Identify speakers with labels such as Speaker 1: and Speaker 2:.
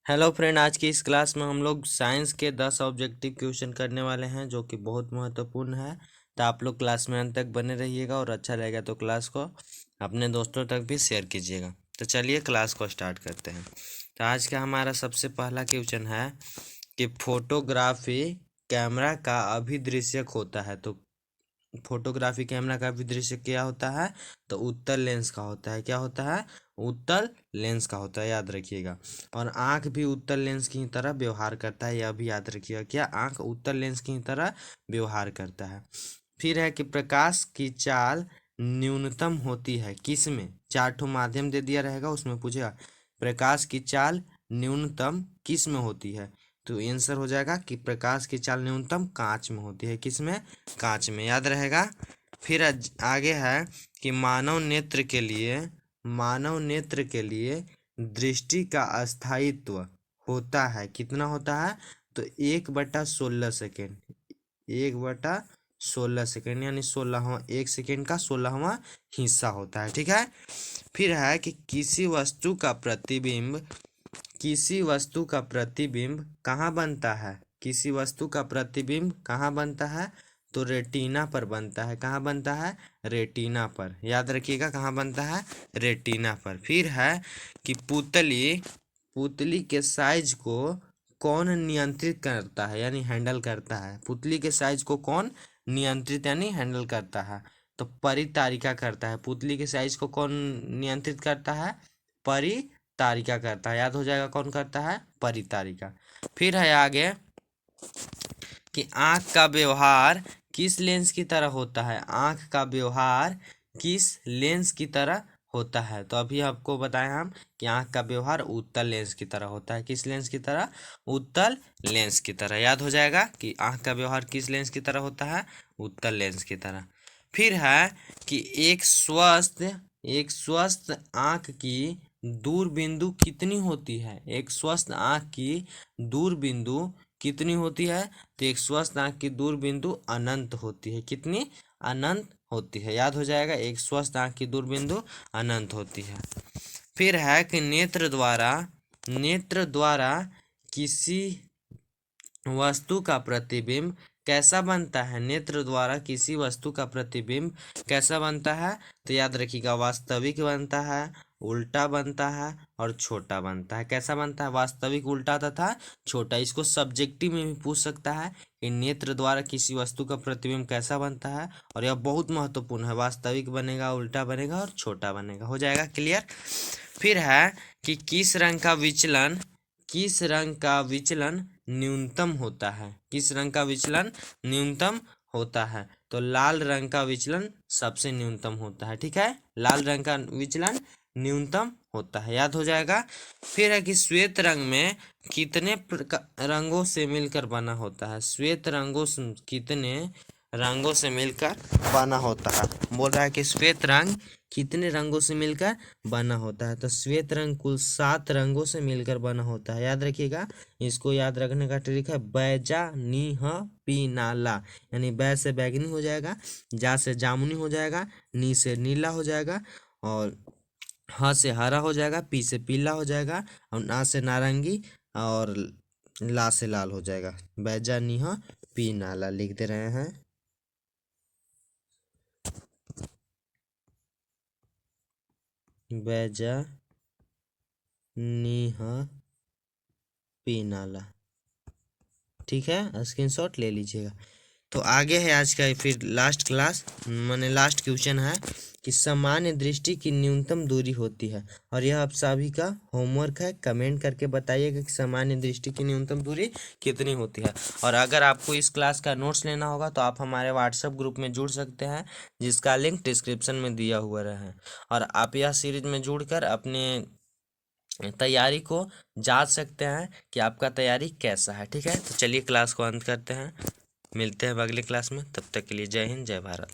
Speaker 1: Hello friend, आज की इस क्लास में हम लोग साइंस के 10 ऑब्जेक्टिव क्वेश्चन करने वाले हैं जो कि बहुत महत्वपूर्ण है। तो आप लोग क्लास में अंत तक बने रहिएगा और अच्छा रहेगा तो क्लास को अपने दोस्तों तक भी शेयर कीजिएगा। तो चलिए क्लास को स्टार्ट करते हैं। तो आज का हमारा सबसे पहला क्वेश्चन है कि फोटोग्राफी कैमरा का अभिदृश्यक होता है। तो फोटोग्राफी कैमरा का विदृश्य क्या होता है? तो उत्तल लेंस का होता है। क्या होता है? उत्तल लेंस का होता है, याद रखिएगा। और आंख भी उत्तल लेंस की तरह व्यवहार करता है, यह भी याद रखिएगा। क्या आंख उत्तल लेंस की तरह व्यवहार करता है? फिर है कि प्रकाश की चाल न्यूनतम होती है किस में? 4 माध्यम दे दिया रहेगा, उसमें पूछेगा प्रकाश की चाल न्यूनतम किस में होती है। तो आंसर हो जाएगा कि प्रकाश की चाल न्यूनतम कांच में होती है। किस में? कांच में, याद रहेगा। फिर आगे है कि मानव नेत्र के लिए दृष्टि का अस्थायित्व होता है, कितना होता है? तो 1/16 सेकेंड। 1/16 सेकेंड यानी 16वां, 1 सेकेंड का 16वां हिस्सा होता है। ठीक है। फिर है कि किसी वस्तु का प्रतिबिंब कहाँ बनता है? किसी वस्तु का प्रतिबिंब कहाँ बनता है? तो रेटिना पर बनता है। कहाँ बनता है? रेटिना पर, याद रखिएगा, कहाँ बनता है? रेटिना पर। फिर है कि पुतली के साइज को कौन नियंत्रित करता है यानी हैंडल करता है? पुतली के साइज को कौन नियंत्रित यानी हैंडल करता है? तो परितारिका करता है। पुतली के साइज को कौन नियंत्रित करता है? परितारिका करता है। याद हो जाएगा कौन करता है? परितारिका। फिर है आगे कि आंख का व्यवहार किस लेंस की तरह होता है? आंख का व्यवहार किस लेंस की तरह होता है? तो अभी आपको बताएं हम कि आंख का व्यवहार उत्तल लेंस की तरह होता है। किस लेंस की तरह? उत्तल लेंस की तरह। याद हो जाएगा कि आंख का व्यवहार किस लेंस की तरह होता है? उत्तल लेंस की तरह। फिर है कि एक स्वस्थ आंख की दूर बिंदु कितनी होती है? एक स्वस्थ आंख की दूर बिंदु कितनी होती है? तो एक स्वस्थ आंख की दूर बिंदु अनंत होती है। कितनी? अनंत होती है। याद हो जाएगा, एक स्वस्थ आंख की दूर बिंदु अनंत होती है। फिर है कि नेत्र द्वारा किसी वस्तु का प्रतिबिंब कैसा बनता है? नेत्र द्वारा किसी वस्तु का प्रतिबिंब कैसा बनता है? तो याद रखिएगा, वास्तविक बनता है, उल्टा बनता है और छोटा बनता है। कैसा बनता है? वास्तविक, उल्टा तथा छोटा। इसको सब्जेक्टिव में भी पूछ सकता है कि नेत्र द्वारा किसी वस्तु का प्रतिबिंब कैसा बनता है, और यह बहुत महत्वपूर्ण है। वास्तविक बनेगा, उल्टा बनेगा और छोटा बनेगा। हो जाएगा क्लियर। फिर है कि किस रंग का विचलन न्यूनतम होता है? किस रंग का विचलन न्यूनतम होता है? तो लाल रंग का विचलन सबसे न्यूनतम होता है। ठीक है, लाल रंग का विचलन न्यूनतम होता है, याद हो जाएगा। फिर है कि श्वेत रंग में कितने रंगों से मिलकर बना होता है? श्वेत कितने रंगों से मिलकर बना होता है? बोल रहा है कि श्वेत रंग कितने रंगों से मिलकर बना होता है? तो श्वेत रंग कुल 7 रंगों से मिलकर बना होता है, याद रखिएगा। इसको याद रखने का ट्रिक है बैजा नी ह पी नाला, यानी बै से बैगनी हो जाएगा, जा से जामुनी हो जाएगा, नी से नीला हो जाएगा, और ह से हरा हो जाएगा, पी से पीला हो जाएगा, और ना से नारंगी, और ला से लाल हो जाएगा। बैजा नी ह पी नाला लिख दे रहे हैं। बैजा नीह पी नाला, ठीक है, स्क्रीनशॉट ले लीजिएगा। तो आगे है आज का फिर लास्ट क्लास, माने लास्ट क्वेश्चन है कि सामान्य दृष्टि की न्यूनतम दूरी होती है, और यह आप सभी का होमवर्क है। कमेंट करके बताइएगा कि सामान्य दृष्टि की न्यूनतम दूरी कितनी होती है। और अगर आपको इस क्लास का नोट्स लेना होगा तो आप हमारे व्हाट्सएप ग्रुप में जुड़ सकते हैं, जिसका लिंक डिस्क्रिप्शन में दिया हुआ है। और आप यह सीरीज में जुड़कर अपने तैयारी को जांच सकते हैं कि आपका तैयारी कैसा है। ठीक है, तो चलिए क्लास को अंत करते हैं। मिलते हैं अगले क्लास में, तब तक के लिए जय हिंद, जय भारत।